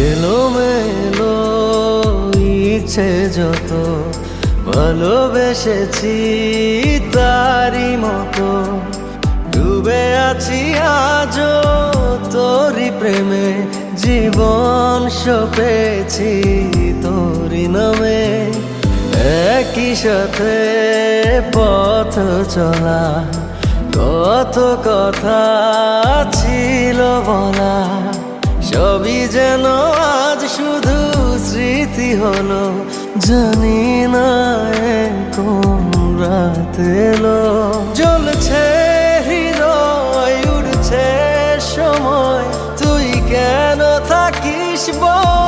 এলোমেলো ইচ্ছে যত ভালোবেসেছি তারই মতো ডুবে আছি আজও তোরই প্রেমে জীবন সপেছি তোরই নামে একই সাথে পথ চলা কত কথা ছিল বলা সবই যেন আজ শুধু স্মৃতি হলো জানি না কোন রাত এলো জ্বলছে হৃদয় উড়ছে সময় তুই কেন থাকিস বল